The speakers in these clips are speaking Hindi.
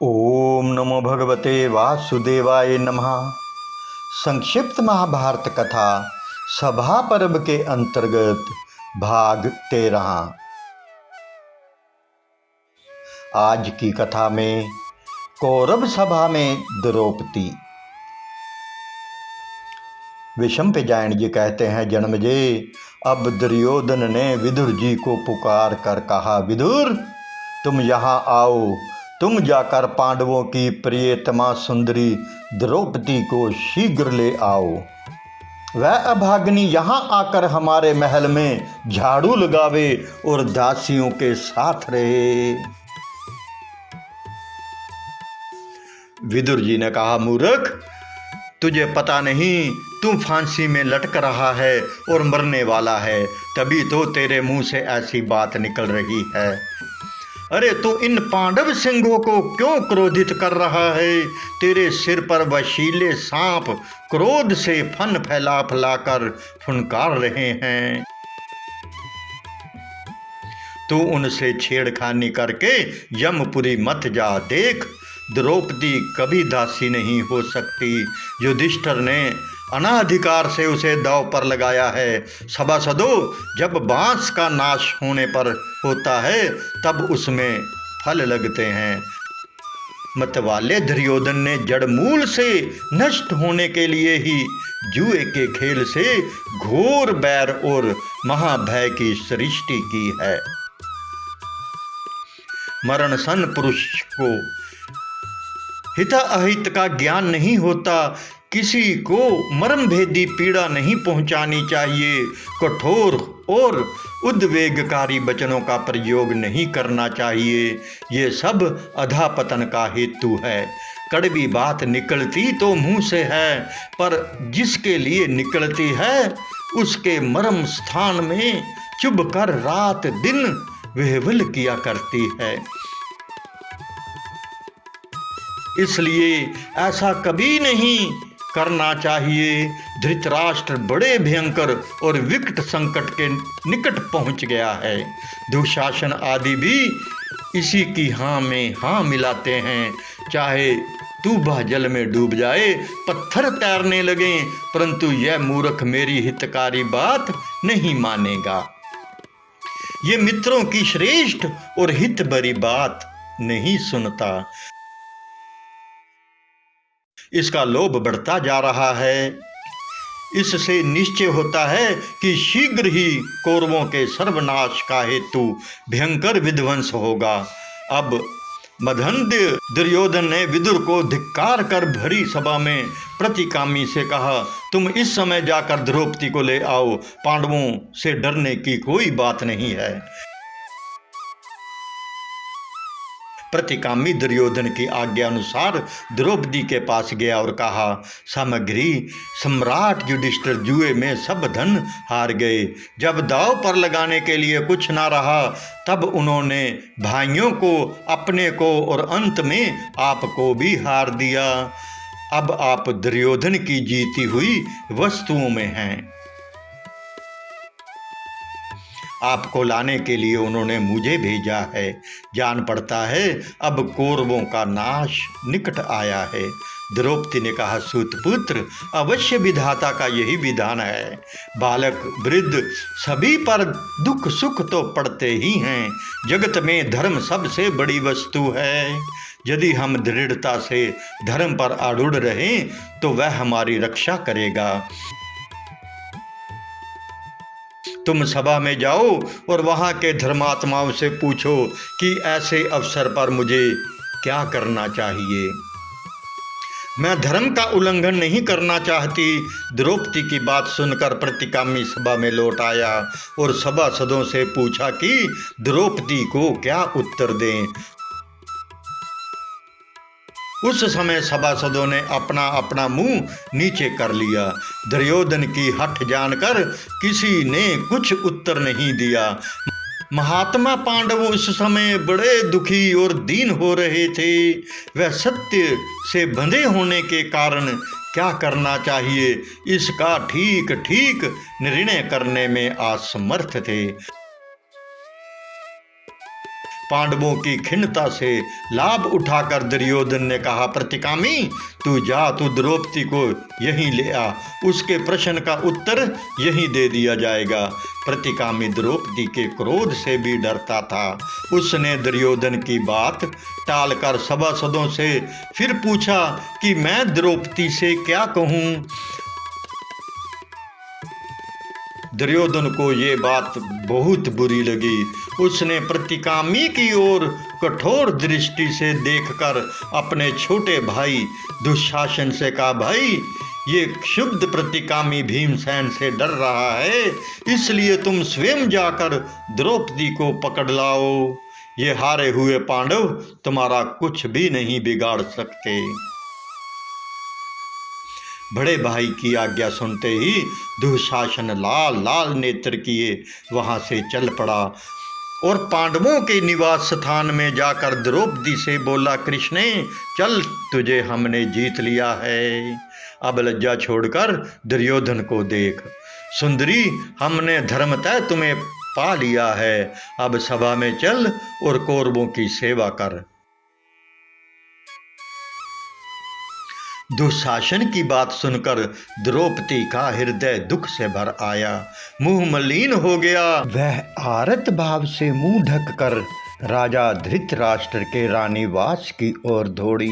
ओम नमो भगवते वासुदेवाय नमः। संक्षिप्त महाभारत कथा सभा पर्व के अंतर्गत भाग 13। आज की कथा में कौरव सभा में द्रौपदी। विशंपजायन जी कहते हैं, जन्मजय, अब दुर्योधन ने विदुर जी को पुकार कर कहा, विदुर तुम यहाँ आओ, तुम जाकर पांडवों की प्रियतमा सुंदरी द्रौपदी को शीघ्र ले आओ। वह अभाग्नि यहाँ आकर हमारे महल में झाड़ू लगावे और दासियों के साथ रहे। विदुर जी ने कहा, मूर्ख, तुझे पता नहीं तू फांसी में लटक रहा है और मरने वाला है, तभी तो तेरे मुंह से ऐसी बात निकल रही है। अरे तू इन पांडव सिंहों को क्यों क्रोधित कर रहा है? तेरे सिर पर वशीले सांप क्रोध से फन फैला फैलाकर फुनकार रहे हैं। तू उनसे छेड़खानी करके यमपुरी मत जा। देख, द्रौपदी कभी दासी नहीं हो सकती। युधिष्ठिर ने अनाधिकार से उसे दांव पर लगाया है। सभासदों, जब बांस का नाश होने पर होता है तब उसमें फल लगते हैं। मतवाले दुर्योधन ने जड़ मूल से नष्ट होने के लिए ही जुए के खेल से घोर बैर और महाभय की सृष्टि की है। मरण सन पुरुष को हित अहित का ज्ञान नहीं होता। किसी को मर्म भेदी पीड़ा नहीं पहुंचानी चाहिए। कठोर और उद्वेगकारी वचनों का प्रयोग नहीं करना चाहिए। ये सब अधापतन का हेतु है। कड़वी बात निकलती तो मुंह से है, पर जिसके लिए निकलती है उसके मर्म स्थान में चुभकर रात दिन विह्वल किया करती है। इसलिए ऐसा कभी नहीं करना चाहिए। धृतराष्ट्र बड़े भयंकर और विकट संकट के निकट पहुंच गया है। दुशासन आदि भी इसी की हाँ में हाँ मिलाते हैं। चाहे तूबा जल में डूब जाए, पत्थर तैरने लगे, परंतु यह मूर्ख मेरी हितकारी बात नहीं मानेगा। ये मित्रों की श्रेष्ठ और हित भरी बात नहीं सुनता। इसका लोभ बढ़ता जा रहा है। इससे निश्चय होता है कि शीघ्र ही कौरवों के सर्वनाश का हेतु भयंकर विध्वंस होगा। अब मदहंध्य दुर्योधन ने विदुर को धिक्कार कर भरी सभा में प्रतिकामी से कहा, तुम इस समय जाकर द्रौपदी को ले आओ। पांडवों से डरने की कोई बात नहीं है। प्रतिकामी दुर्योधन की आज्ञा अनुसार द्रौपदी के पास गया और कहा, सामग्री, सम्राट युधिष्ठिर जुए में सब धन हार गए। जब दांव पर लगाने के लिए कुछ ना रहा तब उन्होंने भाइयों को, अपने को और अंत में आपको भी हार दिया। अब आप दुर्योधन की जीती हुई वस्तुओं में हैं। आपको लाने के लिए उन्होंने मुझे भेजा है। जान पड़ता है अब कौरवों का नाश निकट आया है। द्रौपदी ने कहा, सूतपुत्र, अवश्य विधाता का यही विधान है। बालक वृद्ध सभी पर दुख सुख तो पड़ते ही हैं। जगत में धर्म सबसे बड़ी वस्तु है। यदि हम दृढ़ता से धर्म पर अड़ुड़ रहें तो वह हमारी रक्षा करेगा। तुम सभा में जाओ और वहाँ के धर्मात्माओं से पूछो कि ऐसे अवसर पर मुझे क्या करना चाहिए। मैं धर्म का उल्लंघन नहीं करना चाहती। द्रौपदी की बात सुनकर प्रतिकामी सभा में लौट आया और सभासदों से पूछा कि द्रौपदी को क्या उत्तर दें। उस समय सभासदों ने अपना अपना मुंह नीचे कर लिया। दुर्योधन की हठ जानकर किसी ने कुछ उत्तर नहीं दिया। महात्मा पांडव उस समय बड़े दुखी और दीन हो रहे थे। वह सत्य से बंधे होने के कारण क्या करना चाहिए इसका ठीक ठीक निर्णय करने में असमर्थ थे। पांडवों की खिन्नता से लाभ उठाकर दुर्योधन ने कहा, प्रतिकामी तू जा, तू द्रौपदी को यहीं ले आ, उसके प्रश्न का उत्तर यहीं दे दिया जाएगा। प्रतिकामी द्रौपदी के क्रोध से भी डरता था। उसने दुर्योधन की बात टालकर सभासदों से फिर पूछा कि मैं द्रौपदी से क्या कहूँ। दुर्योधन को ये बात बहुत बुरी लगी। उसने प्रतिकामी की ओर कठोर दृष्टि से देखकर अपने छोटे भाई दुशासन से कहा, भाई ये क्षुब्ध प्रतिकामी भीमसेन से डर रहा है, इसलिए तुम स्वयं जाकर द्रौपदी को पकड़ लाओ। ये हारे हुए पांडव तुम्हारा कुछ भी नहीं बिगाड़ सकते। बड़े भाई की आज्ञा सुनते ही दुशासन लाल लाल नेत्र किए वहां से चल पड़ा और पांडवों के निवास स्थान में जाकर द्रौपदी से बोला, कृष्णे चल, तुझे हमने जीत लिया है, अब लज्जा छोड़कर दुर्योधन को देख। सुंदरी, हमने धर्मतः तुम्हें पा लिया है, अब सभा में चल और कौरवों की सेवा कर। दुशासन की बात सुनकर द्रौपदी का हृदय दुख से भर आया, मुंह मलिन हो गया। वह आरत भाव से मुंह ढककर राजा धृतराष्ट्र के रानीवास की ओर दौड़ी।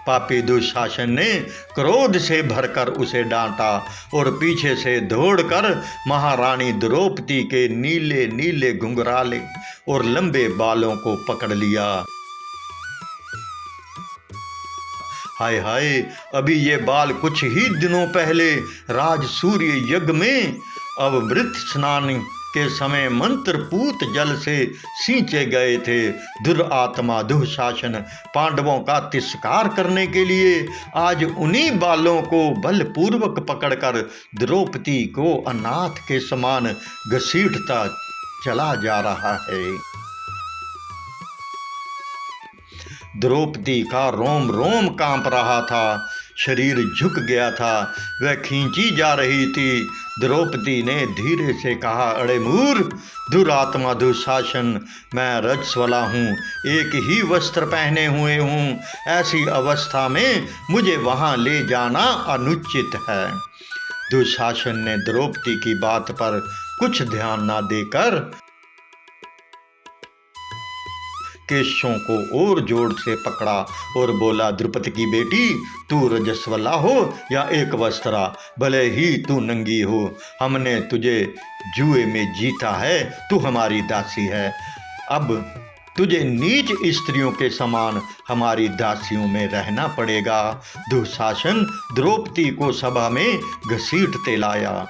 पापी दुशासन ने क्रोध से भरकर उसे डांटा और पीछे से दौड़कर महारानी द्रौपदी के नीले नीले घुंघराले और लंबे बालों को पकड़ लिया। हाय हाय, अभी ये बाल कुछ ही दिनों पहले राज सूर्य यज्ञ में अवमृत स्नान के समय मंत्रपूत जल से सींचे गए थे। दुरात्मा दुशासन पांडवों का तिरस्कार करने के लिए आज उन्हीं बालों को बलपूर्वक पकड़कर द्रौपदी को अनाथ के समान घसीटता चला जा रहा है। द्रौपदी का रोम रोम कांप रहा था, शरीर झुक गया था, वह खींची जा रही थी। द्रौपदी ने धीरे से कहा, अरे मूर, दुरात्मा दुशासन, मैं रजस्वला हूँ, एक ही वस्त्र पहने हुए हूँ, ऐसी अवस्था में मुझे वहाँ ले जाना अनुचित है। दुशासन ने द्रौपदी की बात पर कुछ ध्यान न देकर केशों को और जोर से पकड़ा और बोला, द्रुपद की बेटी, तू रजस्वला हो या एक वस्त्रा, भले ही तू नंगी हो, हमने तुझे जुए में जीता है, तू हमारी दासी है। अब तुझे नीच स्त्रियों के समान हमारी दासियों में रहना पड़ेगा। दुशासन द्रौपदी को सभा में घसीटते लाया।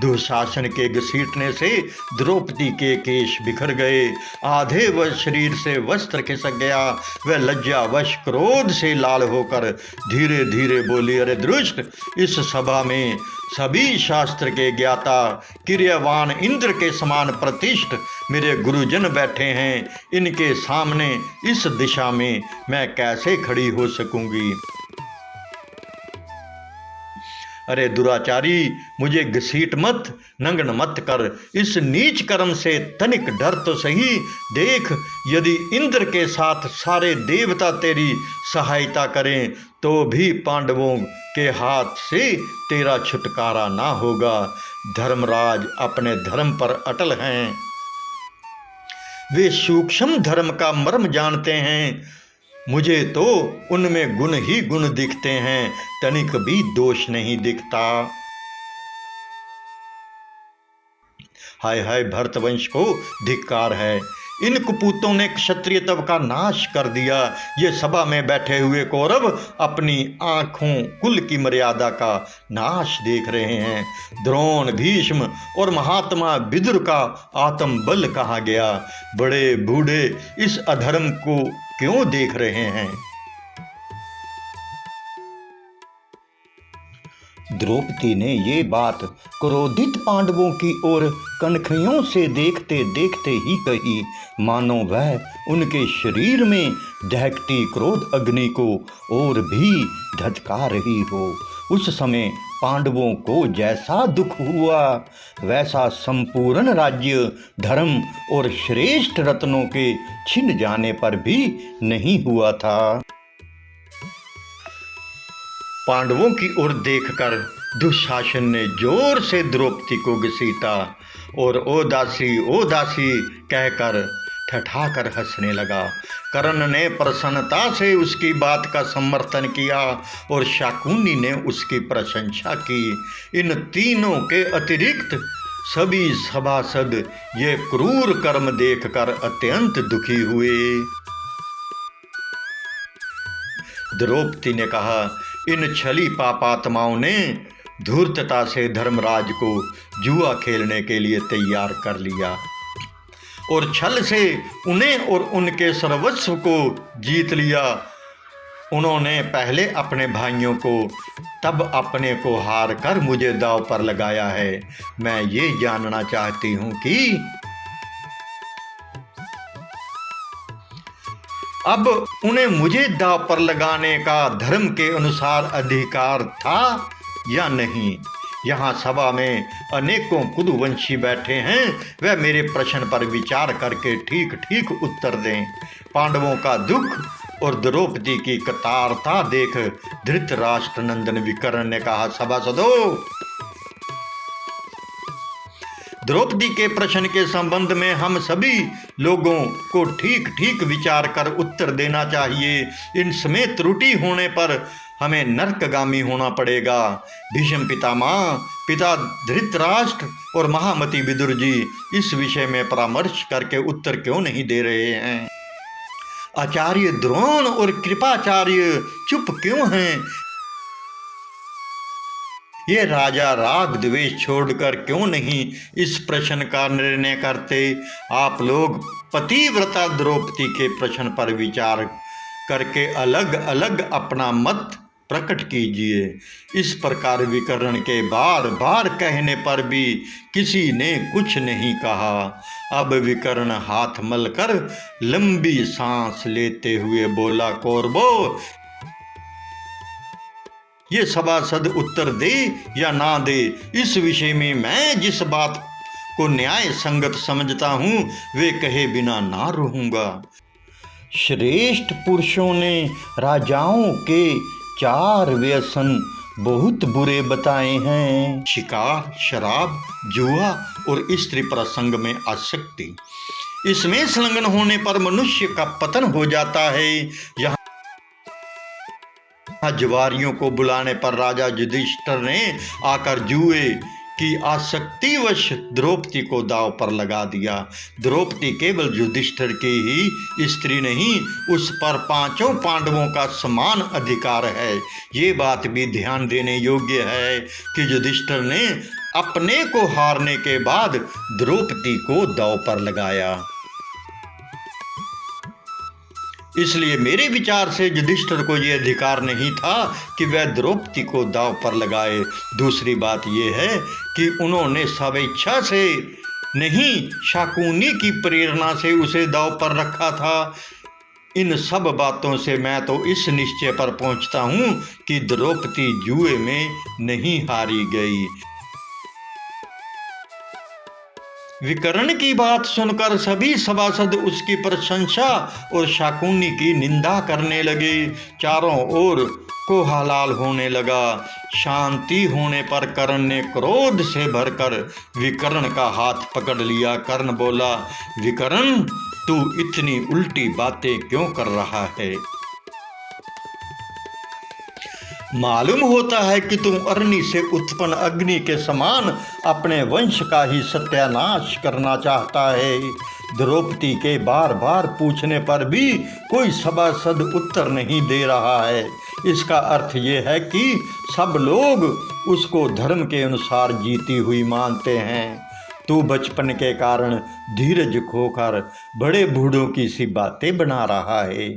दुशासन के घसीटने से द्रौपदी के केश बिखर गए, आधे व शरीर से वस्त्र खिसक गया। वह लज्जावश क्रोध से लाल होकर धीरे धीरे बोली, अरे दुष्ट, इस सभा में सभी शास्त्र के ज्ञाता क्रियावान इंद्र के समान प्रतिष्ठ मेरे गुरुजन बैठे हैं, इनके सामने इस दिशा में मैं कैसे खड़ी हो सकूंगी। अरे दुराचारी, मुझे घसीट मत, नंगन मत कर, इस नीच कर्म से तनिक डर तो सही। देख, यदि इंद्र के साथ सारे देवता तेरी सहायता करें तो भी पांडवों के हाथ से तेरा छुटकारा ना होगा। धर्मराज अपने धर्म पर अटल हैं, वे सूक्ष्म धर्म का मर्म जानते हैं। मुझे तो उनमें गुण ही गुण दिखते हैं, तनिक भी दोष नहीं दिखता। हाय हाय, भरतवंश को धिक्कार है, इन कुपूतों ने क्षत्रिय तव का नाश कर दिया। ये सभा में बैठे हुए कौरव अपनी आंखों कुल की मर्यादा का नाश देख रहे हैं। द्रोण, भीष्म और महात्मा विदुर का आत्मबल कहाँ गया? बड़े बूढ़े इस अधर्म को क्यों देख रहे हैं? द्रौपदी ने ये बात क्रोधित पांडवों की ओर कनखियों से देखते देखते ही कही, मानो वह उनके शरीर में दहकती क्रोध अग्नि को और भी धधका रही हो। उस समय पांडवों को जैसा दुख हुआ वैसा संपूर्ण राज्य, धर्म और श्रेष्ठ रत्नों के छिन जाने पर भी नहीं हुआ था। पांडवों की ओर देखकर दुशासन ने जोर से द्रौपदी को घसीटा और ओ दासी कहकर ठठाकर हंसने लगा। कर्ण ने प्रसन्नता से उसकी बात का समर्थन किया और शाकुनी ने उसकी प्रशंसा की। इन तीनों के अतिरिक्त सभी सभासद ये क्रूर कर्म देखकर अत्यंत दुखी हुए। द्रौपदी ने कहा, इन छली पापात्माओं ने धूर्तता से धर्मराज को जुआ खेलने के लिए तैयार कर लिया और छल से उन्हें और उनके सर्वस्व को जीत लिया। उन्होंने पहले अपने भाइयों को तब अपने को हार कर मुझे दांव पर लगाया है। मैं ये जानना चाहती हूँ कि अब उन्हें मुझे दांव पर लगाने का धर्म के अनुसार अधिकार था या नहीं। यहाँ सभा में अनेकों कुरुवंशी बैठे हैं, वह मेरे प्रश्न पर विचार करके ठीक ठीक उत्तर दें। पांडवों का दुख और द्रौपदी की कतारता देख धृतराष्ट्र नंदन विकर्ण ने कहा, सभासदों, द्रौपदी के प्रश्न के संबंध में हम सभी लोगों को ठीक ठीक विचार कर उत्तर देना चाहिए। इनमें त्रुटि होने पर हमें नरकगामी होना पड़ेगा। भीष्म पितामह, पिता धृतराष्ट्र और महामती विदुर जी इस विषय में परामर्श करके उत्तर क्यों नहीं दे रहे हैं? आचार्य द्रोण और कृपाचार्य चुप क्यों हैं? ये राजा राग द्वेष छोड़कर क्यों नहीं इस प्रश्न का निर्णय करते? आप लोग पतिव्रता द्रौपदी के प्रश्न पर विचार करके अलग अलग अपना मत प्रकट कीजिए। इस प्रकार विकर्ण के बार बार कहने पर भी किसी ने कुछ नहीं कहा। अब विकर्ण हाथ मलकर लंबी सांस लेते हुए बोला, कौरवों, ये सभासद उत्तर दे या ना दे, इस विषय में मैं जिस बात को न्याय संगत समझता हूँ वे कहे बिना ना रहूँगा। श्रेष्ठ पुरुषों ने राजाओं के 4 व्यसन बहुत बुरे बताए हैं: शिकार, शराब, जुआ और स्त्री प्रसंग में आसक्ति। इसमें संलग्न होने पर मनुष्य का पतन हो जाता है। यहाँ जुआरियों को बुलाने पर राजा युधिष्ठिर ने आकर जुए की आसक्तिवश द्रौपदी को दांव पर लगा दिया। द्रौपदी केवल युधिष्ठिर की ही स्त्री नहीं, उस पर 5 पांडवों का समान अधिकार है। ये बात भी ध्यान देने योग्य है कि युधिष्ठिर ने अपने को हारने के बाद द्रौपदी को दांव पर लगाया। इसलिए मेरे विचार से युधिष्ठिर को यह अधिकार नहीं था कि वह द्रौपदी को दांव पर लगाए। दूसरी बात यह है कि उन्होंने स्वेच्छा से नहीं, शाकुनी की प्रेरणा से उसे दांव पर रखा था। इन सब बातों से मैं तो इस निश्चय पर पहुंचता हूं कि द्रौपदी जुए में नहीं हारी गई। विकर्ण की बात सुनकर सभी सभासद उसकी प्रशंसा और शाकुनी की निंदा करने लगे। चारों ओर कोलाहल होने लगा। शांति होने पर कर्ण ने क्रोध से भरकर विकर्ण का हाथ पकड़ लिया। कर्ण बोला, विकर्ण, तू इतनी उल्टी बातें क्यों कर रहा है? मालूम होता है कि तुम अग्नि से उत्पन्न अग्नि के समान अपने वंश का ही सत्यानाश करना चाहता है। द्रौपदी के बार बार पूछने पर भी कोई सभासद उत्तर नहीं दे रहा है। इसका अर्थ ये है कि सब लोग उसको धर्म के अनुसार जीती हुई मानते हैं। तू बचपन के कारण धीरज खोकर बड़े बूढ़ों की सी बातें बना रहा है।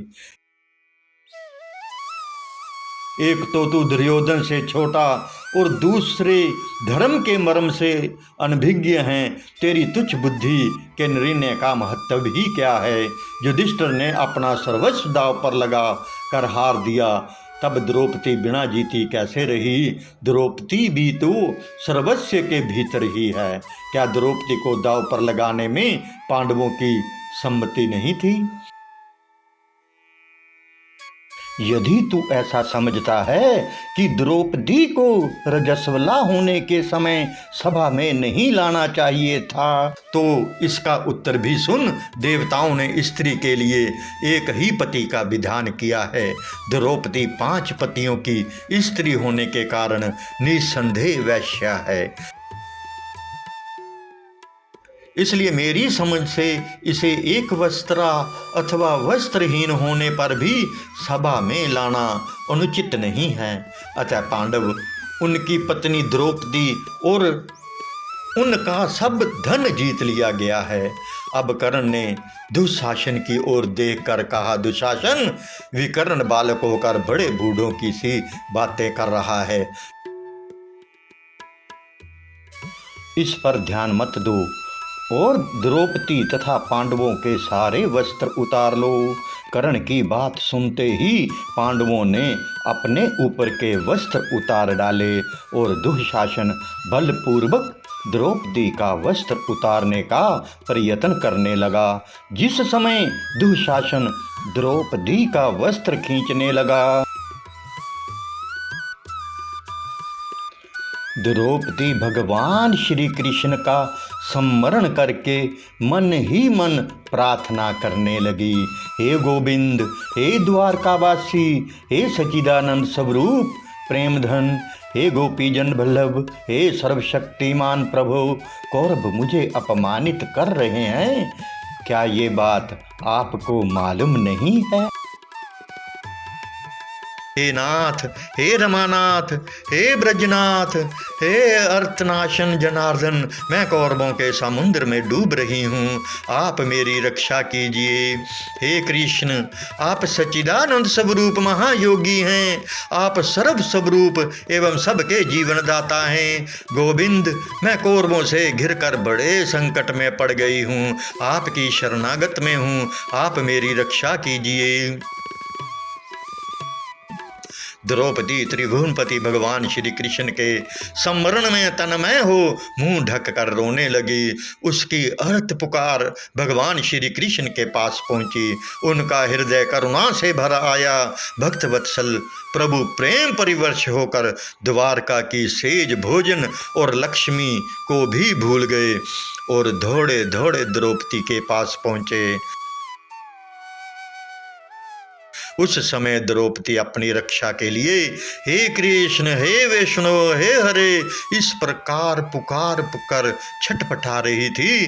एक तो तू दुर्योधन से छोटा और दूसरे धर्म के मर्म से अनभिज्ञ हैं। तेरी तुच्छ बुद्धि के निर्णय का महत्व ही क्या है? युधिष्ठिर ने अपना सर्वस्व दांव पर लगा कर हार दिया तब द्रौपदी बिना जीती कैसे रही? द्रौपदी भी तो सर्वस्व के भीतर ही है। क्या द्रौपदी को दांव पर लगाने में पांडवों की सम्मति नहीं थी? यदि तू ऐसा समझता है कि द्रौपदी को रजस्वला होने के समय सभा में नहीं लाना चाहिए था, तो इसका उत्तर भी सुन। देवताओं ने स्त्री के लिए एक ही पति का विधान किया है। द्रौपदी 5 पतियों की स्त्री होने के कारण निस्संदेह वैश्या है। इसलिए मेरी समझ से इसे एक वस्त्रा अथवा वस्त्रहीन होने पर भी सभा में लाना अनुचित नहीं है। अतः पांडव, उनकी पत्नी द्रौपदी और उनका सब धन जीत लिया गया है। अब कर्ण ने दुशासन की ओर देखकर कहा, दुशासन, विकर्ण बालक होकर बड़े बूढ़ों की सी बातें कर रहा है। इस पर ध्यान मत दो और द्रौपदी तथा पांडवों के सारे वस्त्र उतार लो। कर्ण की बात सुनते ही पांडवों ने अपने ऊपर के वस्त्र उतार डाले और दुशासन बलपूर्वक द्रौपदी का वस्त्र उतारने का प्रयत्न करने लगा। जिस समय दुशासन द्रौपदी का वस्त्र खींचने लगा, द्रौपदी भगवान श्री कृष्ण का स्मरण करके मन ही मन प्रार्थना करने लगी। हे गोविंद, हे द्वारकावासी, हे सच्चिदानंद स्वरूप प्रेमधन, हे गोपीजन वल्लभ, हे सर्वशक्तिमान प्रभु, कौरव मुझे अपमानित कर रहे हैं। क्या ये बात आपको मालूम नहीं है? हे नाथ, हे रमानाथ, हे ब्रजनाथ, हे अर्थनाशन जनार्दन, मैं कौरवों के समुद्र में डूब रही हूँ, आप मेरी रक्षा कीजिए। हे कृष्ण, आप सच्चिदानंद स्वरूप महायोगी हैं, आप सर्व स्वरूप एवं सबके जीवनदाता हैं। गोविंद, मैं कौरवों से घिरकर बड़े संकट में पड़ गई हूँ, आपकी शरणागत में हूँ, आप मेरी रक्षा कीजिए। द्रौपदी त्रिभुवनपति भगवान श्री कृष्ण के स्मरण में तन्मय हो मुंह ढक कर रोने लगी। उसकी अर्थ पुकार भगवान श्री कृष्ण के पास पहुंची। उनका हृदय करुणा से भर आया। भक्त वत्सल प्रभु प्रेम परिवर्ष होकर द्वारका की सेज भोजन और लक्ष्मी को भी भूल गए और दौड़े दौड़े द्रौपदी के पास पहुंचे। उस समय द्रौपदी अपनी रक्षा के लिए हे कृष्ण, हे वैष्णव, हे हरे इस प्रकार पुकार पुकार छटपटा रही थी।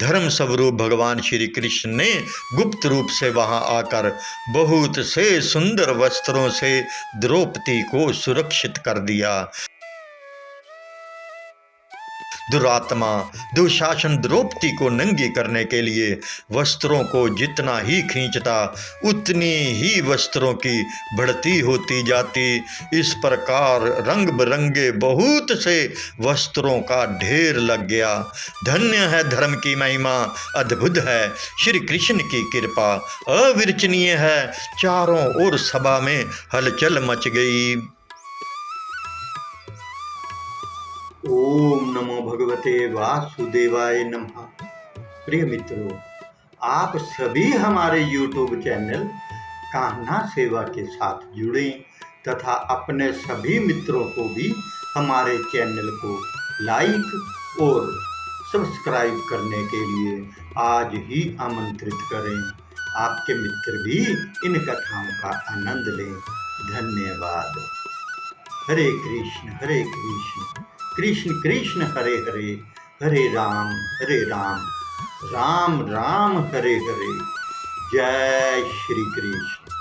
धर्म स्वरूप भगवान श्री कृष्ण ने गुप्त रूप से वहां आकर बहुत से सुंदर वस्त्रों से द्रौपदी को सुरक्षित कर दिया। दुरात्मा दुशासन द्रौपदी को नंगी करने के लिए वस्त्रों को जितना ही खींचता उतनी ही वस्त्रों की बढ़ती होती जाती। इस प्रकार रंग बिरंगे बहुत से वस्त्रों का ढेर लग गया। धन्य है धर्म की महिमा, अद्भुत है श्री कृष्ण की कृपा, अविरचनीय है। चारों ओर सभा में हलचल मच गई। ओम नमो भगवते वासुदेवाय नमः। प्रिय मित्रों, आप सभी हमारे YouTube चैनल कान्हा सेवा के साथ जुड़ें तथा अपने सभी मित्रों को भी हमारे चैनल को लाइक और सब्सक्राइब करने के लिए आज ही आमंत्रित करें। आपके मित्र भी इन कथाओं का आनंद लें। धन्यवाद। हरे कृष्ण कृष्ण कृष्ण हरे हरे, हरे राम राम राम हरे हरे। जय श्री कृष्ण।